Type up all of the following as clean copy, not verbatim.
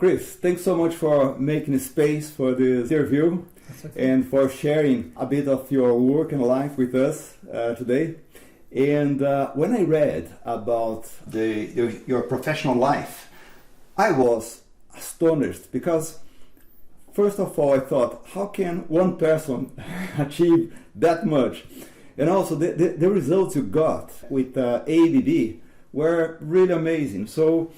Chris, thanks so much for making space for this interview and for sharing a bit of your work and life with us today. And when I read about your professional life, I was astonished because, first of all, I thought, how can one person achieve that much? And also, the results you got with ABB were really amazing. So,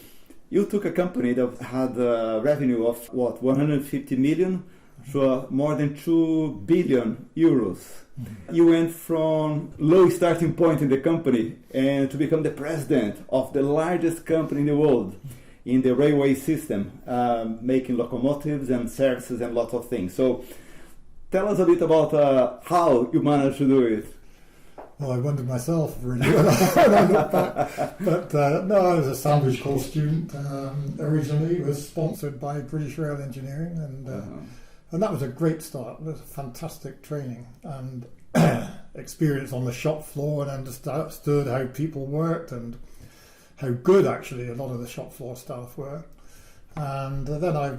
you took a company that had a revenue of, 150 million to more than 2 billion euros. Mm-hmm. You went from low starting point in the company and to become the president of the largest company in the world in the railway system, making locomotives and services and lots of things. So tell us a bit about how you managed to do it. Well, I wondered myself really when I look back. But no, I was a sandwich course student originally. It was sponsored by British Rail Engineering, and that was a great start. It was fantastic training and experience on the shop floor, and understood how people worked and how good actually a lot of the shop floor staff were. And then I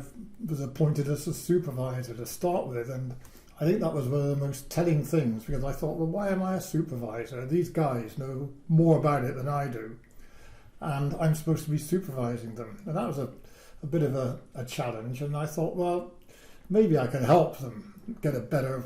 was appointed as a supervisor to start with, and I think that was one of the most telling things, because I thought, well, why am I a supervisor? These guys know more about it than I do, and I'm supposed to be supervising them. And that was a bit of a challenge, and I thought, well, maybe I can help them get a better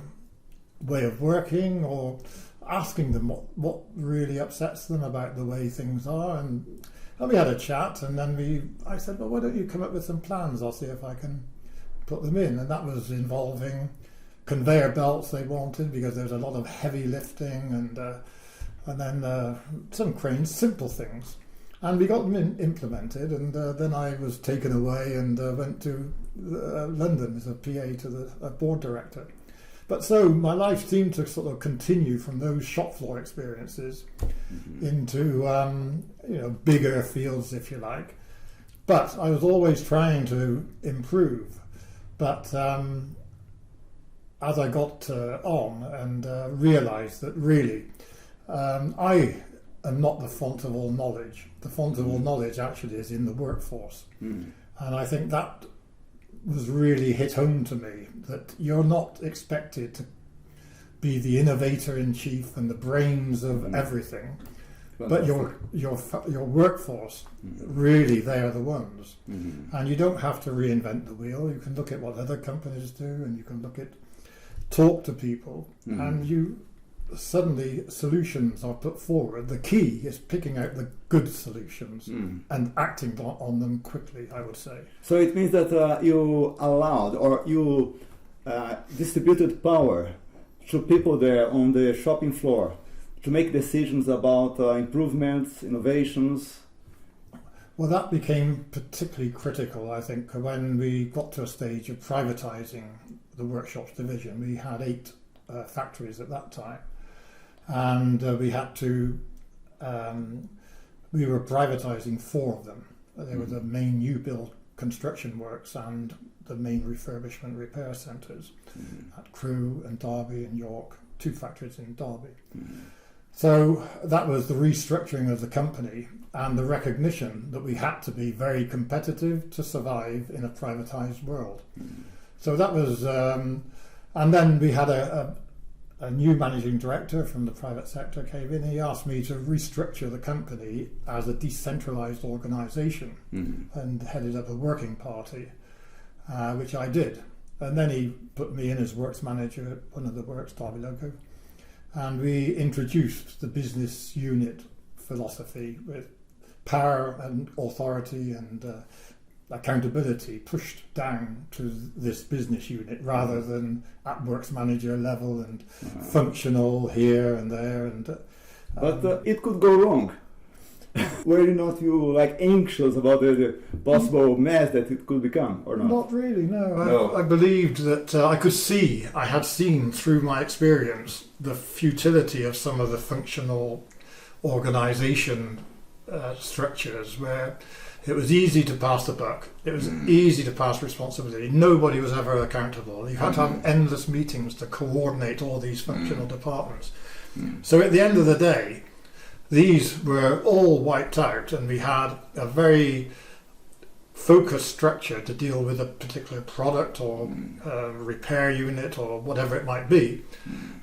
way of working, or asking them what really upsets them about the way things are. And we had a chat, and then I said, well, why don't you come up with some plans? I'll see if I can put them in. And that was involving conveyor belts they wanted, because there's a lot of heavy lifting, and then some cranes, simple things. And we got them implemented, and then I was taken away and went to London as a PA to the board director. But so my life seemed to sort of continue from those shop floor experiences into bigger fields, if you like. But I was always trying to improve. But as I got on and realised that really I am not the font of all knowledge. The font of all knowledge actually is in the workforce. And I think that was really hit home to me, that you're not expected to be the innovator in chief and the brains of everything, but your workforce, really, they are the ones. And you don't have to reinvent the wheel. You can look at what other companies do, and you can talk to people, and suddenly solutions are put forward. The key is picking out the good solutions and acting on them quickly, I would say. So it means that you allowed, or you distributed power to people there on the shopping floor to make decisions about improvements, innovations. Well, that became particularly critical, I think, when we got to a stage of privatising the workshops division. We had 8 factories at that time, and we had to we were privatising 4 of them. They were the main new build construction works and the main refurbishment repair centres at Crewe and Derby and York, 2 factories in Derby. So that was the restructuring of the company and the recognition that we had to be very competitive to survive in a privatised world. So that was, and then we had a new managing director from the private sector came in. He asked me to restructure the company as a decentralised organisation and headed up a working party, which I did. And then he put me in as works manager at one of the works, Derby Loco, and we introduced the business unit philosophy with power and authority and accountability pushed down to this business unit rather than at works manager level and functional here and there. And but it could go wrong. Were you not anxious about the possible mess that it could become, or not? Not really, no. I believed that I had seen through my experience the futility of some of the functional organisation structures where it was easy to pass the buck. It was easy to pass responsibility. Nobody was ever accountable. You had to have endless meetings to coordinate all these functional departments. So at the end of the day, these were all wiped out, and we had a very focus structure to deal with a particular product or repair unit or whatever it might be.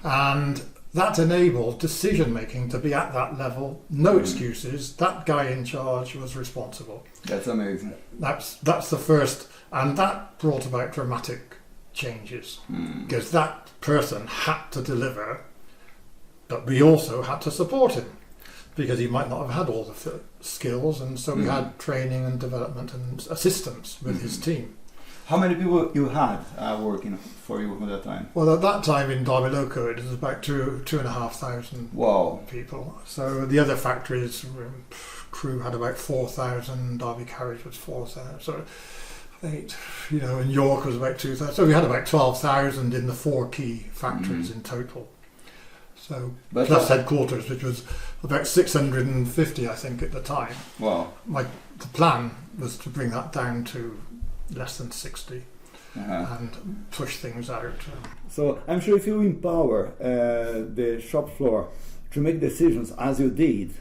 And that enabled decision making to be at that level, no excuses. That guy in charge was responsible. That's amazing. That's the first, and that brought about dramatic changes because that person had to deliver, but we also had to support him because he might not have had all the skills, and so we had training and development and assistance with his team. How many people you had working for you at that time? Well, at that time in Daimler it was about 2,500 people. So the other factories, crew had about 4,000. Derby Carriage was 4,000. So and York was about 2,000. So we had about 12,000 in the 4 key factories in total. So plus headquarters, which was about 650, I think, at the time. Wow. The plan was to bring that down to less than 60 and push things out. So I'm sure if you empower the shop floor to make decisions as you did,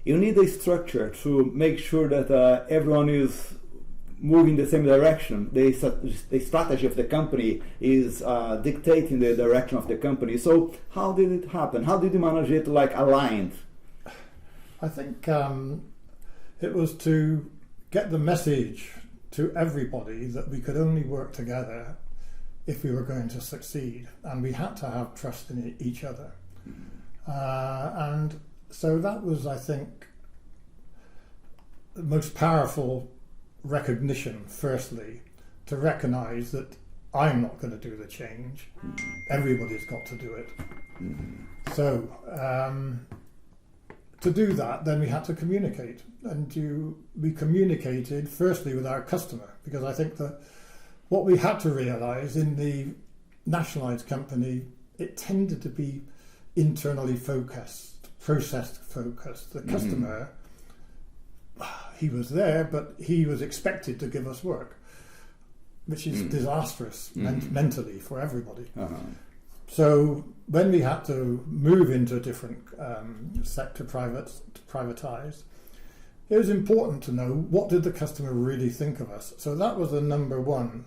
you need a structure to make sure that everyone is moving the same direction. The strategy of the company is dictating the direction of the company. So how did it happen? How did you manage it aligned? I think it was to get the message to everybody that we could only work together if we were going to succeed, and we had to have trust in each other. And so that was, I think, the most powerful recognition, firstly, to recognise that I'm not going to do the change, everybody's got to do it. So to do that, then we had to communicate, and we communicated firstly with our customer, because I think that what we had to realise in the nationalised company, it tended to be internally focused, process focused. The customer, he was there, but he was expected to give us work, which is disastrous mentally for everybody. So when we had to move into a different sector, privatise, it was important to know what did the customer really think of us. So that was the number one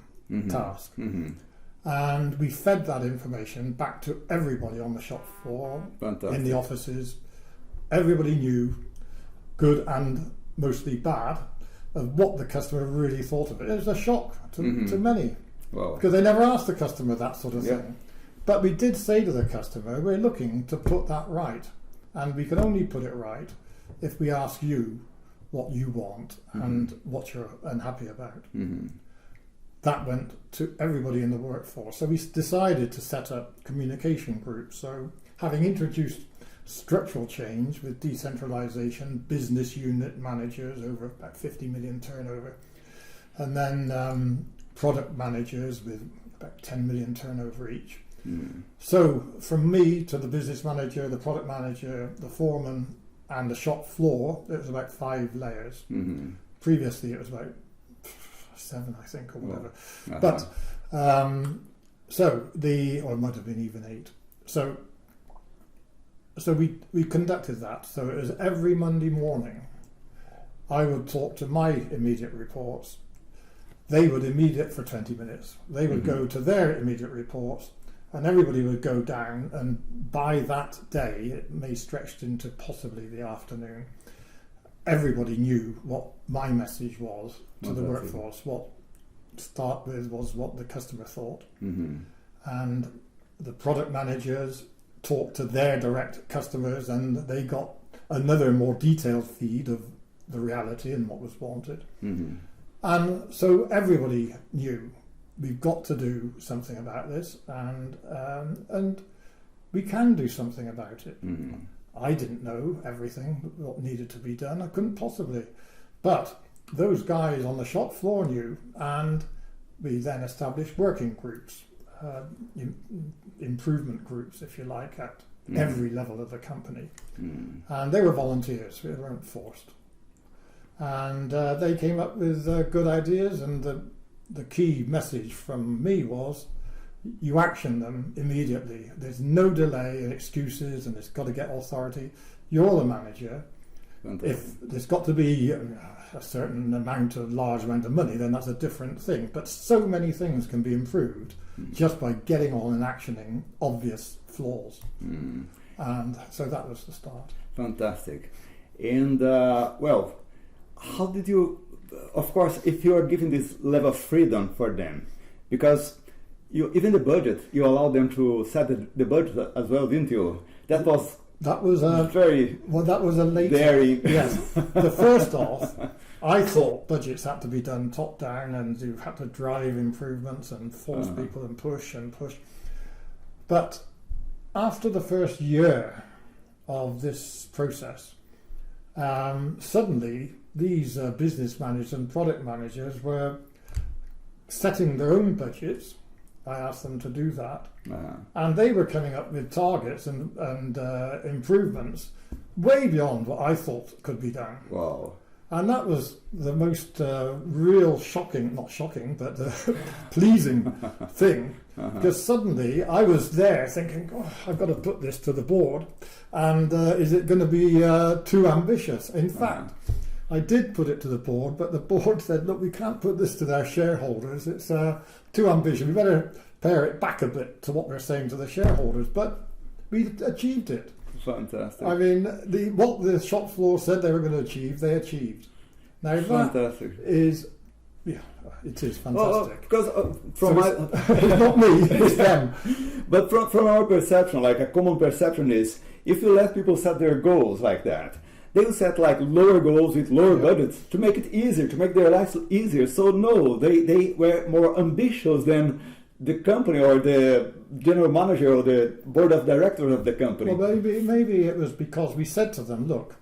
task. And we fed that information back to everybody on the shop floor, in the offices. Everybody knew, good and mostly bad, of what the customer really thought of it. It was a shock to many, because they never asked the customer that sort of thing. But we did say to the customer, we're looking to put that right, and we can only put it right if we ask you what you want and what you're unhappy about. That went to everybody in the workforce. So we decided to set up communication groups. So having introduced structural change with decentralisation, business unit managers over about 50 million turnover, and then product managers with about 10 million turnover each. So from me to the business manager, the product manager, the foreman and the shop floor, it was about 5 layers. Previously it was about 7, I think, or whatever. But or it might have been even 8. So we conducted that. So it was every Monday morning I would talk to my immediate reports. They would immediate for 20 minutes. They would go to their immediate reports, and everybody would go down, and by that day, it may stretched into possibly the afternoon, everybody knew what my message was to the workforce. What to start with was what the customer thought. And the product managers talked to their direct customers, and they got another more detailed feed of the reality and what was wanted. And so everybody knew we've got to do something about this, and we can do something about it. I didn't know everything what needed to be done. I couldn't possibly, but those guys on the shop floor knew, and we then established working groups, improvement groups, if you like, at every level of the company. And they were volunteers; they weren't forced. And they came up with good ideas, and the key message from me was, you action them immediately. There's no delay and excuses, and it's got to get authority. You're the manager. If there's got to be a certain large amount of money, then that's a different thing. But so many things can be improved just by getting on and actioning obvious flaws. And so that was the start. Fantastic. And well, how did you, of course, if you are giving this level of freedom for them, because even the budget, you allowed them to set the budget as well, didn't you? That was very well. That was a late. Very yes. The first off, I thought budgets had to be done top down, and you had to drive improvements and force people and push. But after the first year of this process, suddenly these business managers and product managers were setting their own budgets. I asked them to do that, and they were coming up with targets and improvements way beyond what I thought could be done. Wow. And that was the most real not shocking, but pleasing thing, because suddenly I was there thinking, oh, I've got to put this to the board, and is it going to be too ambitious? In fact, I did put it to the board, but the board said, look, we can't put this to their shareholders. It's too ambitious. We better pare it back a bit to what we're saying to the shareholders. But we achieved it. Fantastic. I mean, what the shop floor said they were going to achieve, they achieved. Now fantastic. It is fantastic. Well, because it's not me, it's them. But from our perception, like a common perception is, if you let people set their goals like that, they will set like lower goals with lower budgets to make it easier, to make their lives easier. So no, they were more ambitious than the company or the general manager or the board of directors of the company. Well, maybe it was because we said to them, look,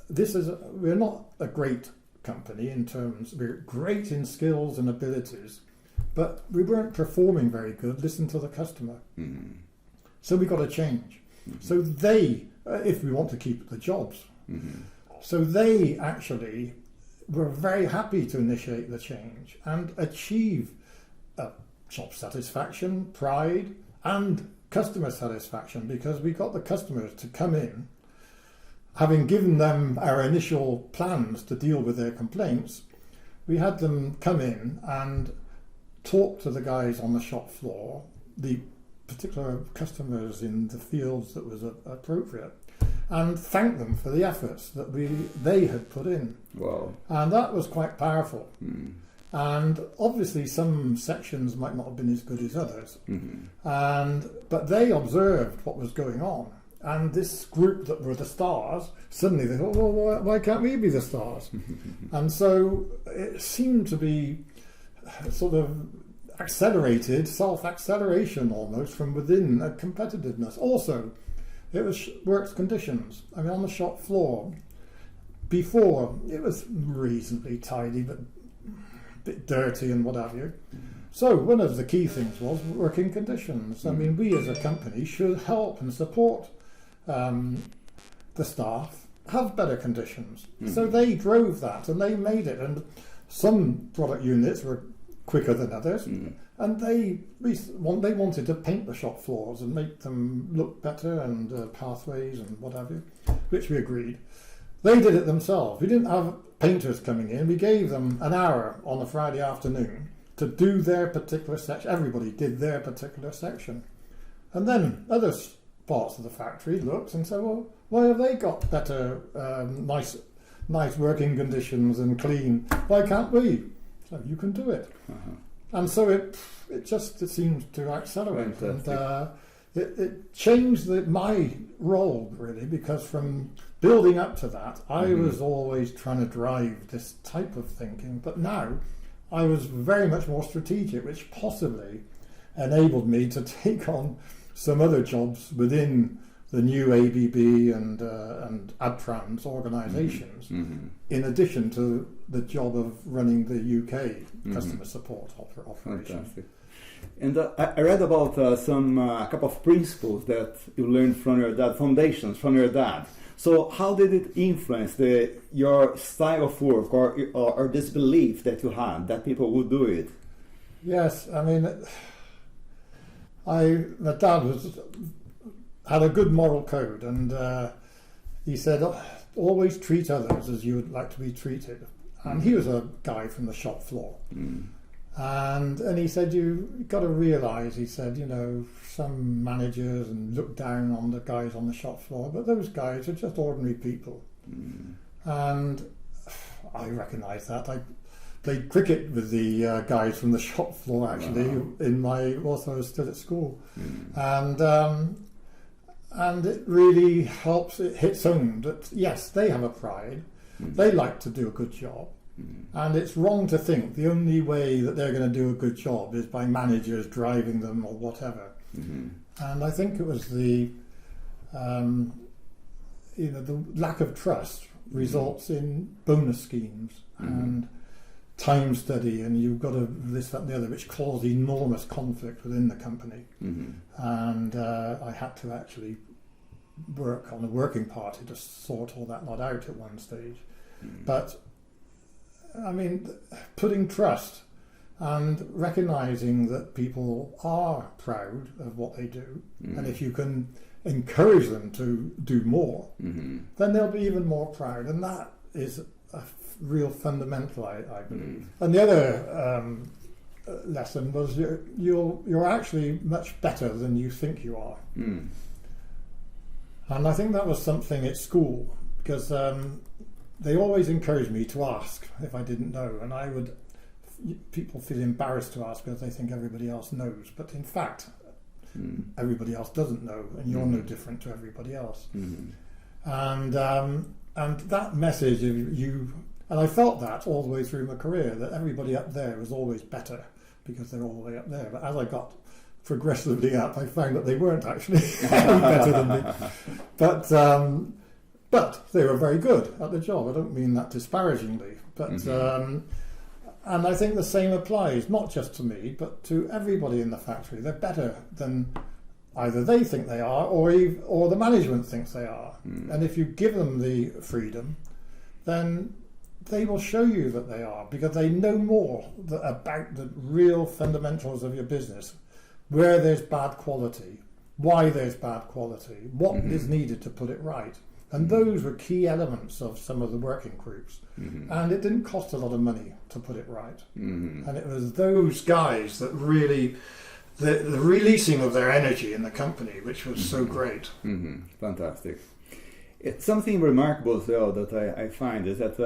we're not a great company in terms, we're great in skills and abilities, but we weren't performing very good. Listen to the customer. So we got to change. So they, if we want to keep the jobs, so they actually were very happy to initiate the change and achieve shop satisfaction, pride, and customer satisfaction, because we got the customers to come in, having given them our initial plans to deal with their complaints. We had them come in and talk to the guys on the shop floor, the particular customers in the fields that was appropriate, and thank them for the efforts that they had put in. Wow. And that was quite powerful. And obviously some sections might not have been as good as others, but they observed what was going on. And this group that were the stars, suddenly they thought, well, why can't we be the stars? And so it seemed to be sort of accelerated, self-acceleration almost from within, a competitiveness. Also, it was works conditions. I mean, on the shop floor, before, it was reasonably tidy, but a bit dirty and what have you. So one of the key things was working conditions. I mean, we as a company should help and support the staff have better conditions. So they drove that and they made it. And some product units were quicker than others, and they wanted to paint the shop floors and make them look better, and pathways and what have you, which we agreed. They did it themselves. We didn't have painters coming in. We gave them an hour on a Friday afternoon to do their particular section. Everybody did their particular section. And then other parts of the factory looked and said, well, why have they got better, nice working conditions and clean? Why can't we? So you can do it. And so it seemed to accelerate. Fantastic. And it changed my role, really, because from building up to that, I was always trying to drive this type of thinking. But now I was very much more strategic, which possibly enabled me to take on some other jobs within the new ABB and Adtrans organisations, in addition to the job of running the UK customer support operation. Fantastic. And I read about a couple of principles that you learned from your dad, foundations from your dad. So how did it influence your style of work or this belief that you had that people would do it? Yes, I mean, my dad had a good moral code, and he said, always treat others as you would like to be treated. And he was a guy from the shop floor. And he said, you've got to realise, he said, you know, some managers and look down on the guys on the shop floor, but those guys are just ordinary people. And I recognise that. I played cricket with the guys from the shop floor, actually, whilst I was still at school. And it really helps, it hits home that, yes, they have a pride, they like to do a good job, and it's wrong to think the only way that they're going to do a good job is by managers driving them or whatever. And I think it was the lack of trust results in bonus schemes and time study, and you've got to this, that and the other, which caused enormous conflict within the company. And I had to actually work on a working party to sort all that lot out at one stage. But I mean, putting trust and recognising that people are proud of what they do, and if you can encourage them to do more, then they'll be even more proud, and that is a real fundamental, I believe. And the other lesson was you're actually much better than you think you are. And I think that was something at school, because they always encouraged me to ask if I didn't know, and people feel embarrassed to ask because they think everybody else knows, but in fact everybody else doesn't know, and you're no different to everybody else. And that message of you, and I felt that all the way through my career, that everybody up there was always better because they're all the way up there. But as I got progressively up, I found that they weren't actually any better than me. But they were very good at the job. I don't mean that disparagingly, but and I think the same applies not just to me, but to everybody in the factory. They're better than either they think they are, or the management thinks they are. And if you give them the freedom, then they will show you that they are, because they know more about the real fundamentals of your business, where there's bad quality, why there's bad quality, what is needed to put it right. And those were key elements of some of the working groups. And it didn't cost a lot of money to put it right. And it was those guys that really, the releasing of their energy in the company, which was so great. Fantastic. It's something remarkable, though, that I find is that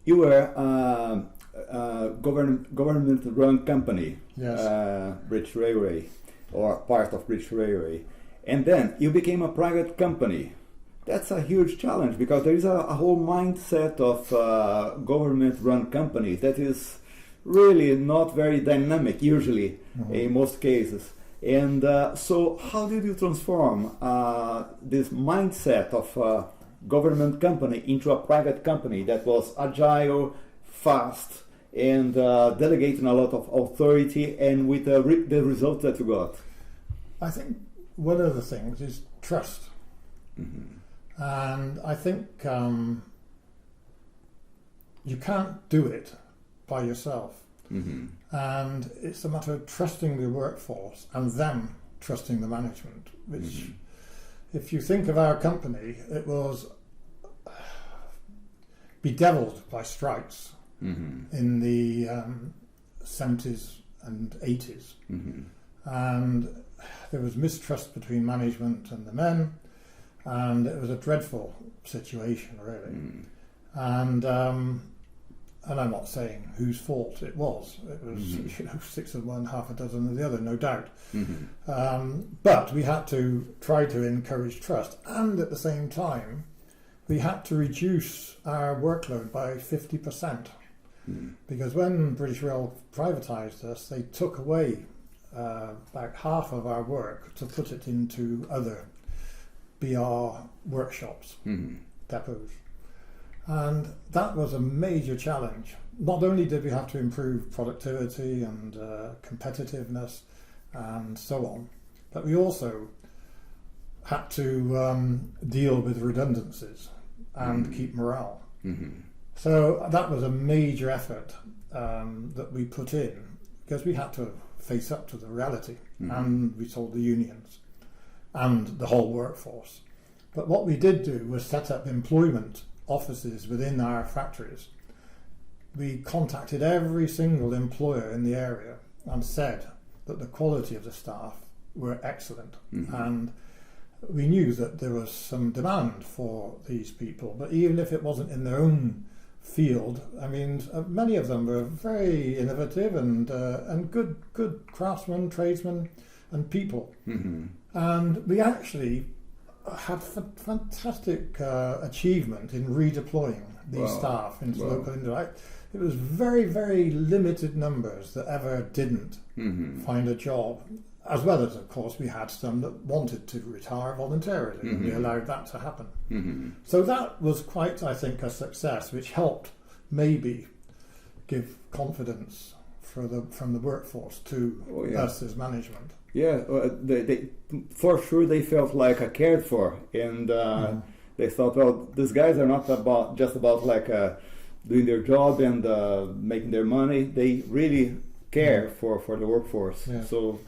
you were a government-run company, British Railway, or part of British Railway, and then you became a private company. That's a huge challenge, because there is a whole mindset of government-run companies that is really not very dynamic, usually, in most cases. And so how did you transform this mindset of a government company into a private company that was agile, fast, and delegating a lot of authority, and with the results that you got? I think one of the things is trust. And I think you can't do it by yourself. And it's a matter of trusting the workforce and them trusting the management, which, if you think of our company, it was bedeviled by strikes in the 70s and 80s. And there was mistrust between management and the men, and it was a dreadful situation, really. And I'm not saying whose fault it was. It was 6 of one, half a dozen of the other, no doubt. But we had to try to encourage trust, and at the same time we had to reduce our workload by 50%. Because when British Rail privatised us, they took away about half of our work to put it into other BR workshops, depots. And that was a major challenge. Not only did we have to improve productivity and competitiveness and so on, but we also had to deal with redundancies and keep morale. So that was a major effort that we put in, because we had to face up to the reality, and we told the unions and the whole workforce. But what we did do was set up employment offices within our factories, we contacted every single employer in the area and said that the quality of the staff were excellent. And we knew that there was some demand for these people, but even if it wasn't in their own field, I mean, many of them were very innovative and good craftsmen, tradesmen, and people. And we actually had fantastic achievement in redeploying these staff into local industry. It was very, very limited numbers that ever didn't find a job, as well as, of course, we had some that wanted to retire voluntarily, and we allowed that to happen. So that was quite, I think, a success, which helped maybe give confidence from the workforce to us as management. Yeah, they for sure they felt like cared for, and they thought, well, these guys are not just about like doing their job and making their money. They really care for the workforce. Yeah. So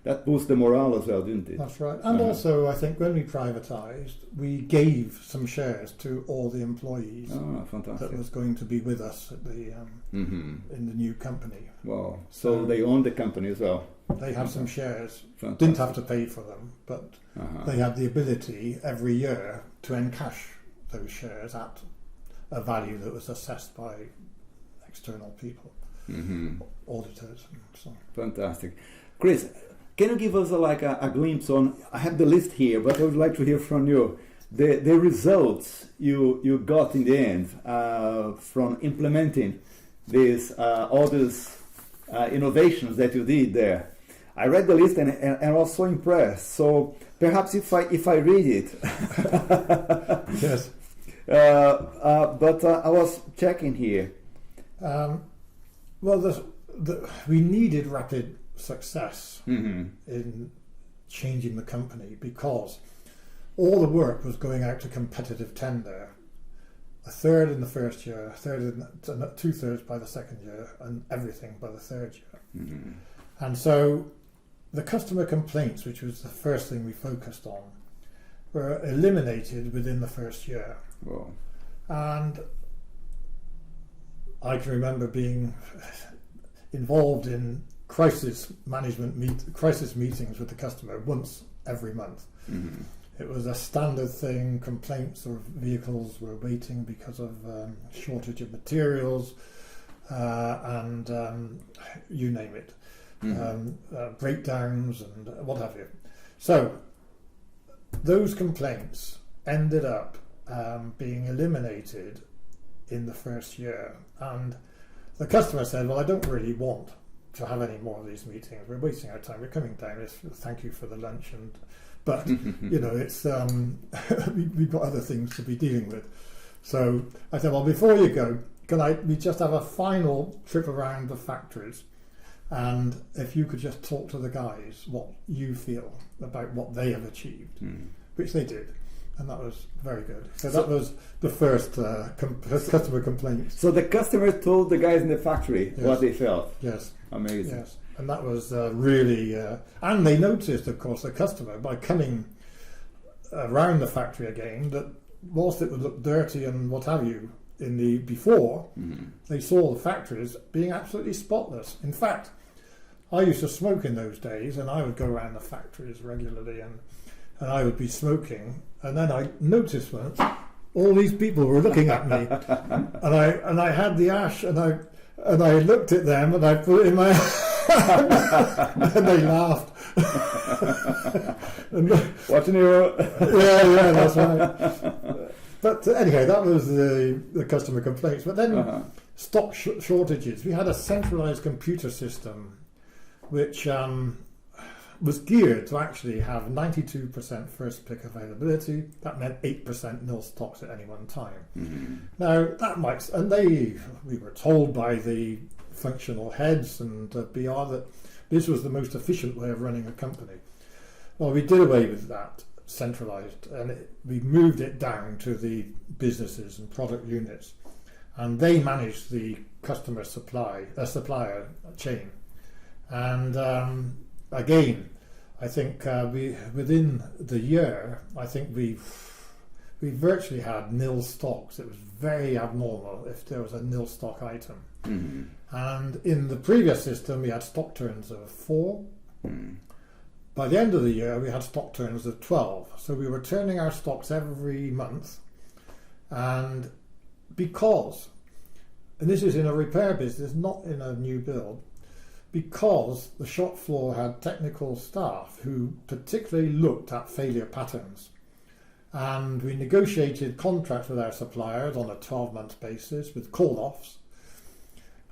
that boosted the morale as well, didn't it? That's right. And also, I think when we privatised, we gave some shares to all the employees that was going to be with us at the in the new company. Wow. So they owned the company as well. They had some shares. Didn't have to pay for them, but they had the ability every year to encash those shares at a value that was assessed by external people, auditors and so on. Fantastic. Chris, can you give us a glimpse on, I have the list here, but I would like to hear from you, the results you got in the end from implementing all these innovations that you did there. I read the list and I was so impressed. So perhaps if I read it. Yes. But I was checking here. Well, we needed rapid success in changing the company, because all the work was going out to competitive tender. A third in the first year, two-thirds by the second year, and everything by the third year. And so the customer complaints, which was the first thing we focused on, were eliminated within the first year. Wow. And I can remember being involved in crisis meetings with the customer once every month. It was a standard thing. Complaints of vehicles were waiting because of shortage of materials and you name it, breakdowns and what have you. So those complaints ended up being eliminated in the first year, and the customer said, well, I don't really want to have any more of these meetings. We're wasting our time. We're coming down. Thank you for the lunch, but you know, it's we've got other things to be dealing with. So I said, well, before you go, we just have a final trip around the factories, and if you could just talk to the guys what you feel about what they have achieved, which they did. And that was very good. So that was the first customer complaint. So the customer told the guys in the factory what they felt. Yes. Amazing. Yes. And that was really... and they noticed, of course, the customer, by coming around the factory again, that whilst it would look dirty and what have you in the before, they saw the factories being absolutely spotless. In fact, I used to smoke in those days, and I would go around the factories regularly, and I would be smoking, and then I noticed once all these people were looking at me, and I had the ash, and I looked at them, and I put it in my hand, and they laughed. Watching you. Yeah, that's right. But anyway, that was the customer complaints. But then stock shortages. We had a centralised computer system, which was geared to actually have 92% first pick availability. That meant 8% nil stocks at any one time. Now that might, and we were told by the functional heads and BR that this was the most efficient way of running a company. Well, we did away with that centralised, and we moved it down to the businesses and product units, and they managed the customer supplier chain. And again, I think within the year, I think we we virtually had nil stocks. It was very abnormal if there was a nil stock item. Mm-hmm. And in the previous system, we had stock turns of 4. Mm-hmm. By the end of the year, we had stock turns of 12. So we were turning our stocks every month. And because, and this is in a repair business, not in a new build, because the shop floor had technical staff who particularly looked at failure patterns. And we negotiated contracts with our suppliers on a 12-month basis with call-offs,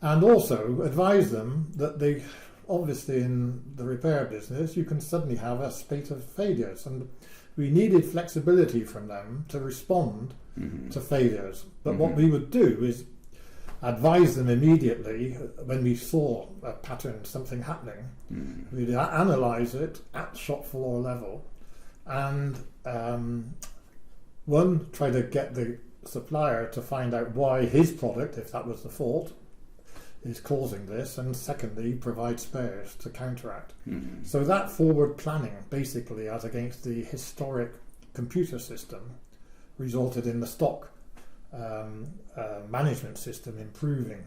and also advised them that they, obviously in the repair business, you can suddenly have a spate of failures, and we needed flexibility from them to respond Mm-hmm. to failures. But Mm-hmm. what we would do is advise them immediately when we saw a pattern, something happening. Mm-hmm. We'd analyse it at shop floor level, and one, try to get the supplier to find out why his product, if that was the fault, is causing this, and secondly, provide spares to counteract. Mm-hmm. So that forward planning, basically, as against the historic computer system, resulted in the stock management system improving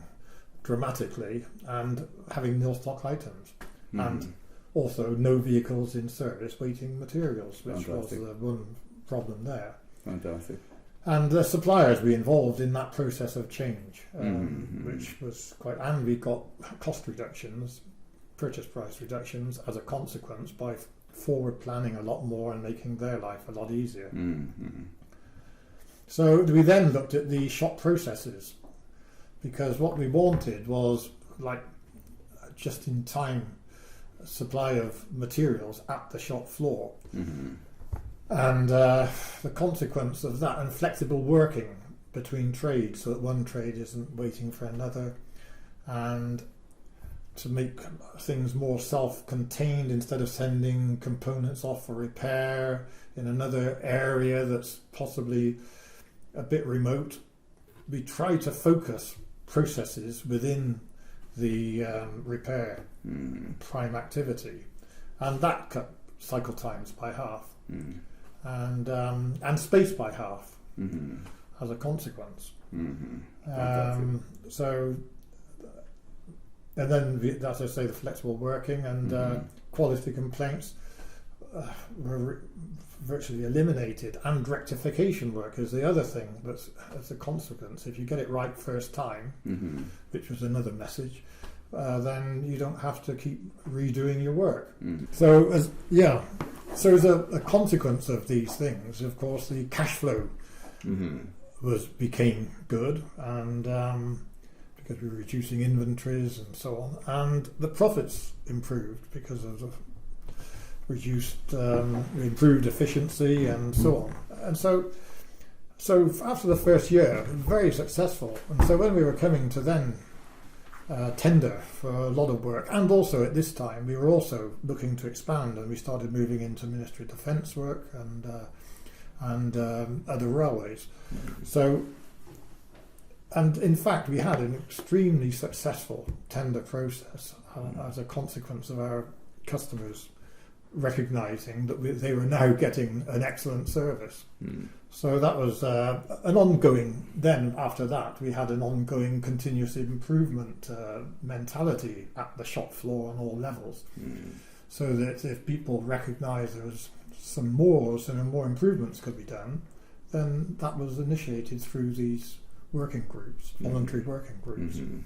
dramatically and having nil stock items. Mm-hmm. And also no vehicles in service waiting materials, which Fantastic. was the one problem there. Fantastic. And the suppliers we involved in that process of change, Mm-hmm. which was quite, and we got cost reductions, purchase price reductions as a consequence by forward planning a lot more and making their life a lot easier. Mm-hmm. So we then looked at the shop processes, because what we wanted was like just in time supply of materials at the shop floor. Mm-hmm. And the consequence of that, and flexible working between trades, so that one trade isn't waiting for another, and to make things more self-contained instead of sending components off for repair in another area that's possibly a bit remote. We try to focus processes within the repair prime activity, and that cut cycle times by half. Mm-hmm. And space by half Mm-hmm. as a consequence. Mm-hmm. So, and then, as I say, the flexible working and quality complaints were virtually eliminated, and rectification work is the other thing that's as a consequence. If you get it right first time, Mm-hmm. which was another message, then you don't have to keep redoing your work. Mm-hmm. So as a consequence of these things, of course, the cash flow Mm-hmm. became good, and because we were reducing inventories and so on, and the profits improved because of the improved efficiency and so on. And so after the first year, very successful. And so when we were coming to then tender for a lot of work, and also at this time we were also looking to expand, and we started moving into Ministry of Defence work and other railways. So, and in fact we had an extremely successful tender process as a consequence of our customers recognising that they were now getting an excellent service. So that was an ongoing, then after that we had an ongoing continuous improvement mentality at the shop floor on all levels, so that if people recognised there was some more improvements could be done, then that was initiated through these working groups, voluntary working groups. Mm-hmm.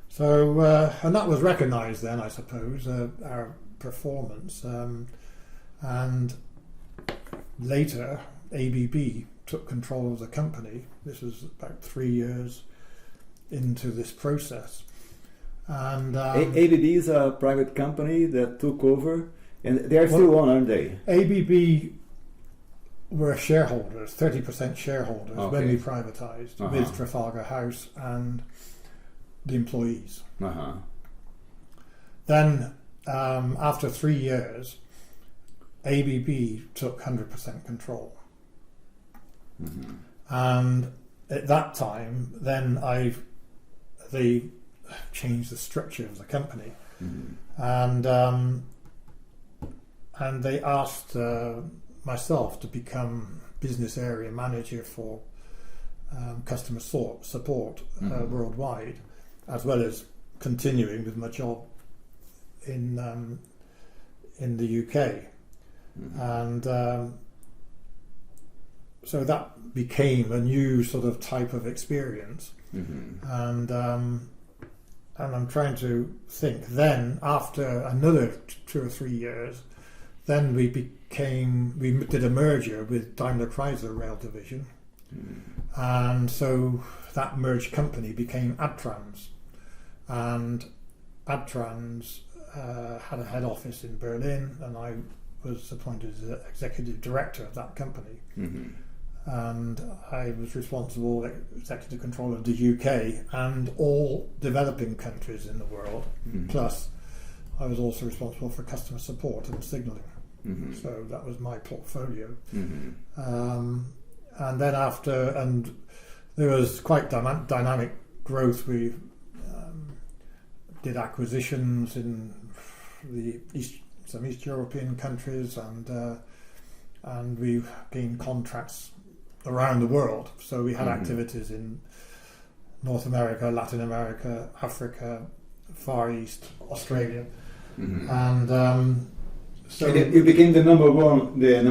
So, and that was recognised then, I suppose, our performance, and later ABB took control of the company. This was about 3 years into this process, and ABB is a private company that took over, and they are still on, aren't they? ABB were shareholders, 30% shareholders, when we privatised with Trafalgar House and the employees. Then after 3 years, ABB took 100% control. And at that time, then they changed the structure of the company, and they asked myself to become business area manager for customer support worldwide, as well as continuing with my job in the UK. And so that became a new sort of type of experience. And I'm trying to think, then after another 2 or 3 years, then we did a merger with Daimler Chrysler Railway Division. And so that merged company became Adtrans. And Adtrans had a head office in Berlin, and I was appointed as the executive director of that company. And I was responsible executive control of the UK and all developing countries in the world. Plus, I was also responsible for customer support and signalling. So that was my portfolio. And then and there was quite dynamic growth. We did acquisitions in some East European countries, and we gained contracts around the world. So we had activities in North America, Latin America, Africa, Far East, Australia, and so you became the number one Yes.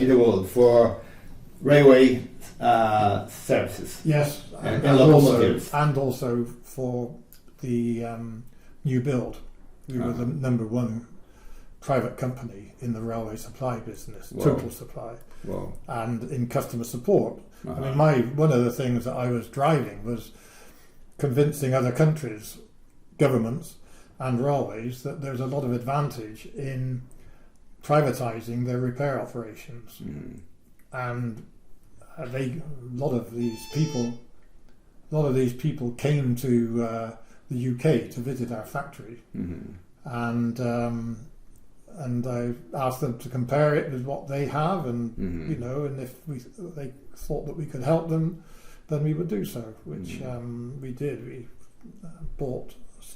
in the world for railway services. Yes, and also for the new build. We were the number one private company in the railway supply business, total supply, and in customer support. I mean, one of the things that I was driving was convincing other countries, governments and railways that there's a lot of advantage in privatising their repair operations. And a lot of these people came to the UK to visit our factory, and I asked them to compare it with what they have, and and if they thought that we could help them, then we would do so, which we did. We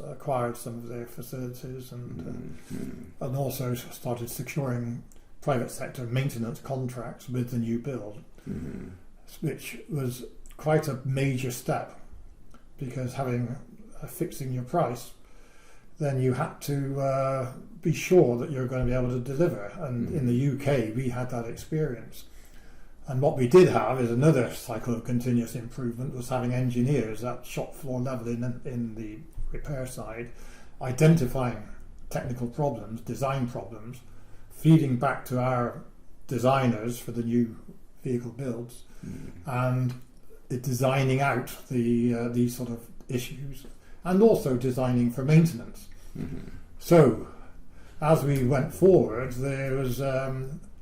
acquired some of their facilities, and also started securing private sector maintenance contracts with the new build, which was quite a major step, because fixing your price, then you had to be sure that you're going to be able to deliver. And in the UK, we had that experience. And what we did have is another cycle of continuous improvement, was having engineers at shop floor level in the repair side, identifying technical problems, design problems, feeding back to our designers for the new vehicle builds, and designing out these sort of issues, and also designing for maintenance. So as we went forward, there was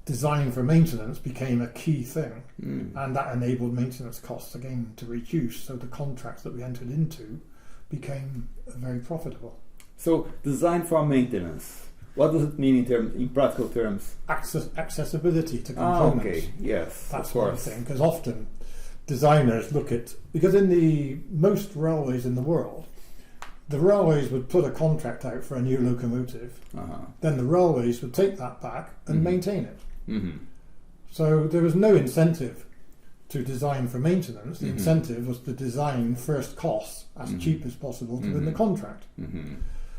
design for maintenance became a key thing, and that enabled maintenance costs again to reduce. So the contracts that we entered into became very profitable. So design for maintenance, what does it mean in practical terms? Accessibility to components. Okay, yes, that's of course. one thing, because often designers because in the most railways in the world, the railways would put a contract out for a new locomotive, then the railways would take that back and maintain it. So there was no incentive to design for maintenance. The incentive was to design first costs as cheap as possible to win the contract.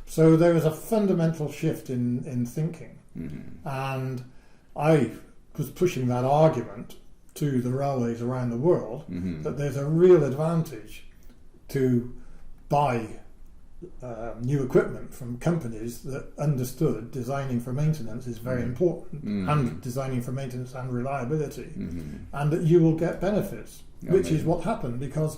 So there was a fundamental shift in thinking, and I was pushing that argument to the railways around the world, that there's a real advantage to buy new equipment from companies that understood designing for maintenance is very important, and designing for maintenance and reliability, and that you will get benefits, which is what happened, because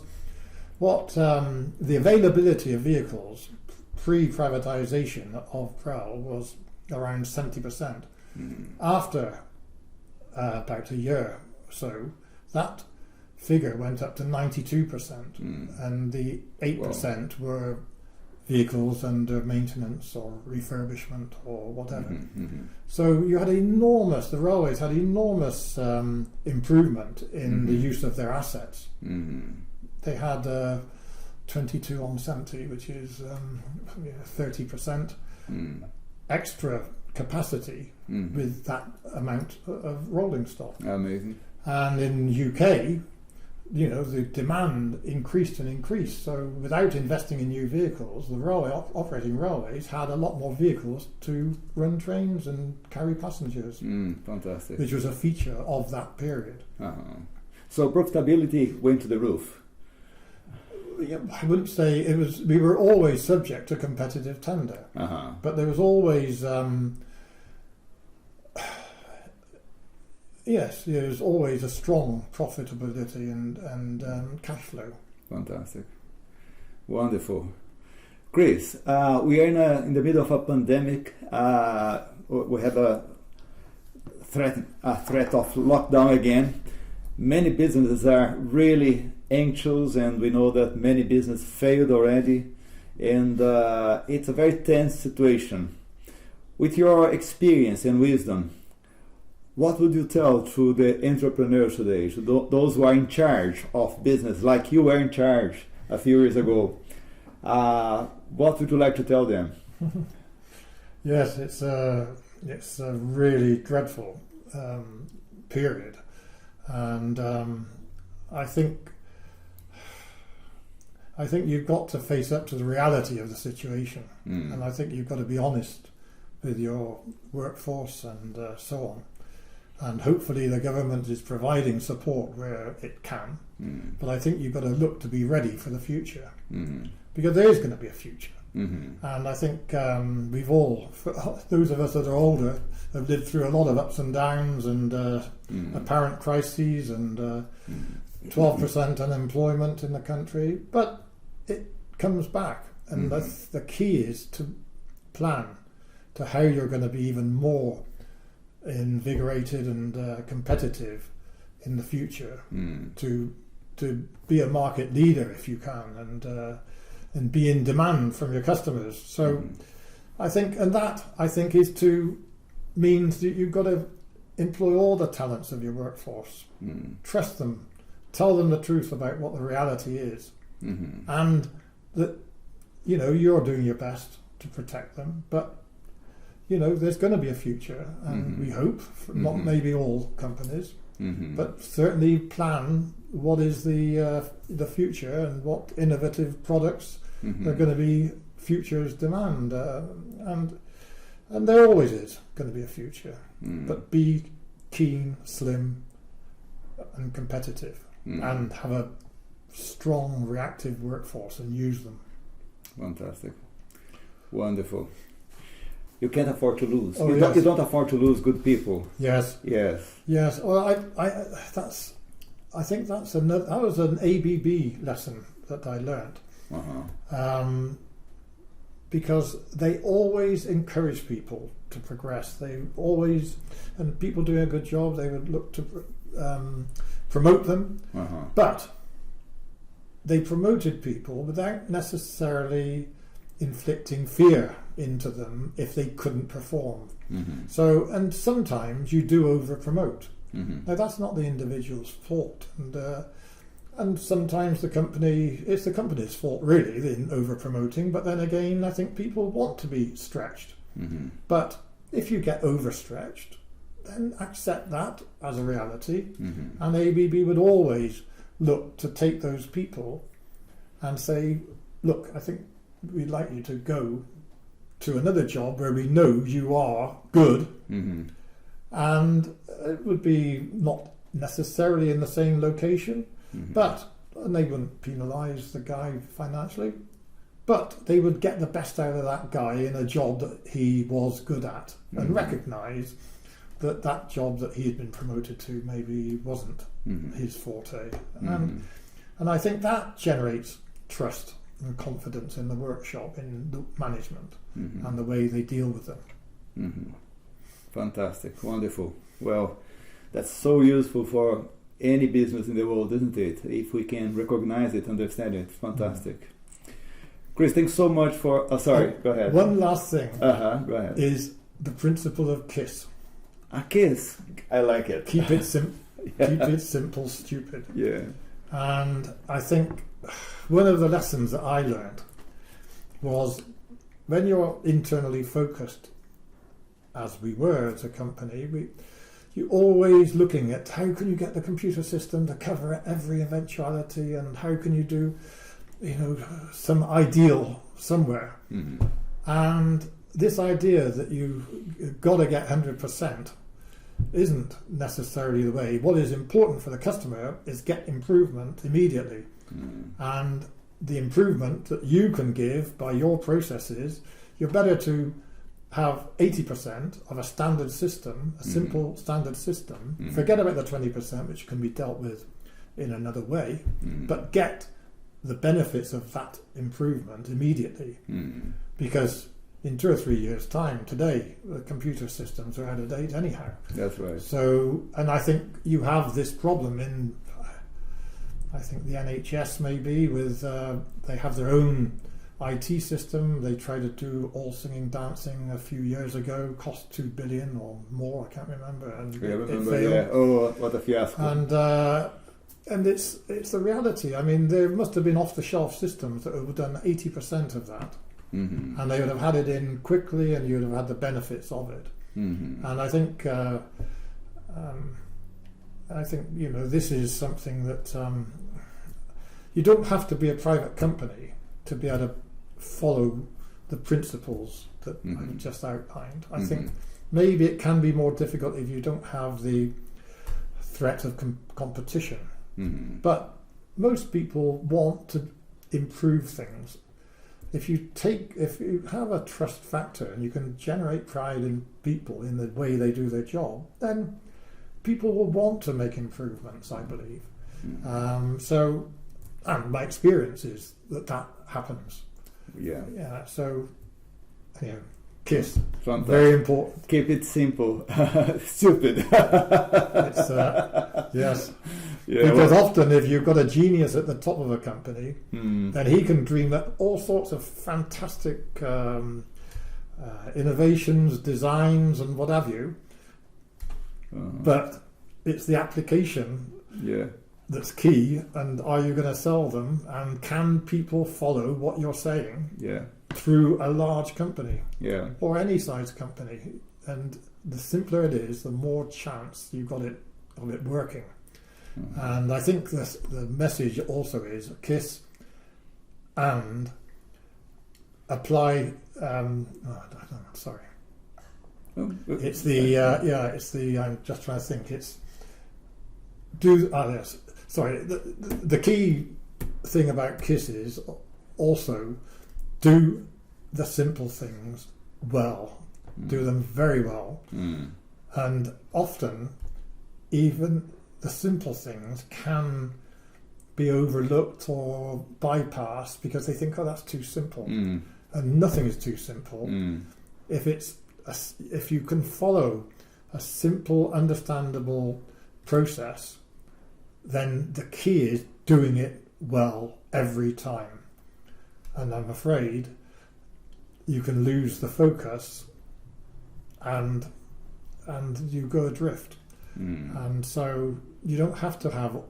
the availability of vehicles pre-privatisation of rail was around 70%. After about a year or so, that figure went up to 92%, and the 8% were vehicles under maintenance or refurbishment or whatever. So you had the railways had enormous improvement in the use of their assets. They had 22 on 70, which is 30% extra capacity with that amount of rolling stock. Amazing. And in UK, the demand increased and increased. So without investing in new vehicles, the operating railways had a lot more vehicles to run trains and carry passengers. Fantastic. Which was a feature of that period. So profitability went to the roof. Yeah, I wouldn't say it was. We were always subject to competitive tender, but there was always, yes, there was always a strong profitability and cash flow. Fantastic, wonderful, Chris. We are in the middle of a pandemic. We have a threat of lockdown again. Many businesses are really anxious, and we know that many businesses failed already, and it's a very tense situation. With your experience and wisdom, what would you tell to the entrepreneurs today, to those who are in charge of business, like you were in charge a few years ago? What would you like to tell them? Yes, it's a really dreadful period, and I think you've got to face up to the reality of the situation, and I think you've got to be honest with your workforce and so on. And hopefully the government is providing support where it can. But I think you've got to look to be ready for the future, because there is going to be a future. And I think we've all, those of us that are older, have lived through a lot of ups and downs and apparent crises and 12% unemployment in the country. But it comes back, and the key is to plan to how you're going to be even more invigorated and competitive in the future, to be a market leader if you can, and be in demand from your customers. So I think means that you've got to employ all the talents of your workforce, trust them, tell them the truth about what the reality is, and that you're doing your best to protect them, but there's going to be a future, and we hope, not maybe all companies, but certainly plan what is the future and what innovative products are going to be future's demand, and there always is going to be a future, but be keen, slim, and competitive, and have a strong, reactive workforce and use them. Fantastic, wonderful. You can't afford to lose. Oh, you don't afford to lose good people. Yes. Well, I think that was an ABB lesson that I learned, because they always encourage people to progress. They always, and people doing a good job, they would look to promote them, but they promoted people without necessarily inflicting fear into them if they couldn't perform. So, and sometimes you do over promote. Now that's not the individual's fault, and sometimes it's the company's fault really in over promoting. But then again, I think people want to be stretched. But if you get overstretched, then accept that as a reality. And ABB would always look to take those people and say, look, I think we'd like you to go to another job where we know you are good, and it would be not necessarily in the same location, and they wouldn't penalise the guy financially, but they would get the best out of that guy in a job that he was good at, and recognise that job that he had been promoted to maybe wasn't his forte, and I think that generates trust and confidence in the workshop, in the management, and the way they deal with them. Fantastic, wonderful. Well, that's so useful for any business in the world, isn't it? If we can recognize it, understand it, fantastic. Chris, thanks so much for. Sorry, go ahead. One last thing. Go ahead. Is the principle of KISS. A KISS. I like it. Keep it simple. Keep it simple, stupid. Yeah. And I think one of the lessons that I learned was when you're internally focused, as we were as a company, you're always looking at how can you get the computer system to cover every eventuality, and how can you do, some ideal somewhere. Mm-hmm. And this idea that you've got to get 100% isn't necessarily the way. What is important for the customer is get improvement immediately. Mm. And the improvement that you can give by your processes, you're better to have 80% of a standard system, a simple standard system. Forget about the 20%, which can be dealt with in another way, but get the benefits of that improvement immediately. Because in 2 or 3 years' time, today, the computer systems are out of date anyhow. That's right. So, and I think you have this problem in, I think the NHS maybe, with they have their own IT system. They tried to do all singing, dancing a few years ago, cost 2 billion or more, I can't remember. And it failed. Yeah. Oh, what a fiasco. And it's the reality. I mean, there must have been off-the-shelf systems that would have done 80% of that. Mm-hmm. And they would have had it in quickly, and you would have had the benefits of it. Mm-hmm. And I think this is something that you don't have to be a private company to be able to follow the principles that I've just outlined. I think maybe it can be more difficult if you don't have the threat of competition. But most people want to improve things. If you have a trust factor and you can generate pride in people in the way they do their job, then people will want to make improvements, I believe. And my experience is that happens. Yeah. So, KISS. Fantastic. Very important. Keep it simple. Stupid. It's, yes. Yeah, because often if you've got a genius at the top of a company, then he can dream up all sorts of fantastic innovations, designs and what have you. But it's the application that's key, and are you going to sell them, and can people follow what you're saying through a large company or any size company? And the simpler it is, the more chance you've got of it working. And I think the message also is KISS and apply. Sorry, it's the it's the. I'm just trying to think. It's do. Yes, sorry. The key thing about KISS is also do the simple things well. Do them very well, and often even the simple things can be overlooked or bypassed because they think, oh, that's too simple. And nothing is too simple. If you can follow a simple, understandable process, then the key is doing it well every time. And I'm afraid you can lose the focus and you go adrift. And so you don't have to have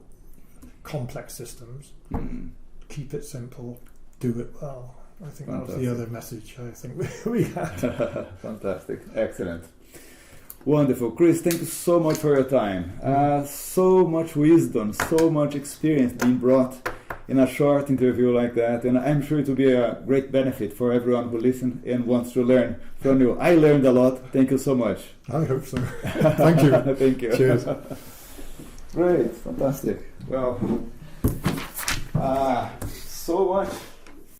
complex systems. Keep it simple, do it well. I think that was the other message I think we had. Fantastic, excellent, wonderful. Chris, thank you so much for your time. So much wisdom, so much experience being brought in a short interview like that, and I'm sure it will be a great benefit for everyone who listens and wants to learn from you. I learned a lot. Thank you so much. I hope so. Thank you. Thank you. Cheers. Great, fantastic. Well, so much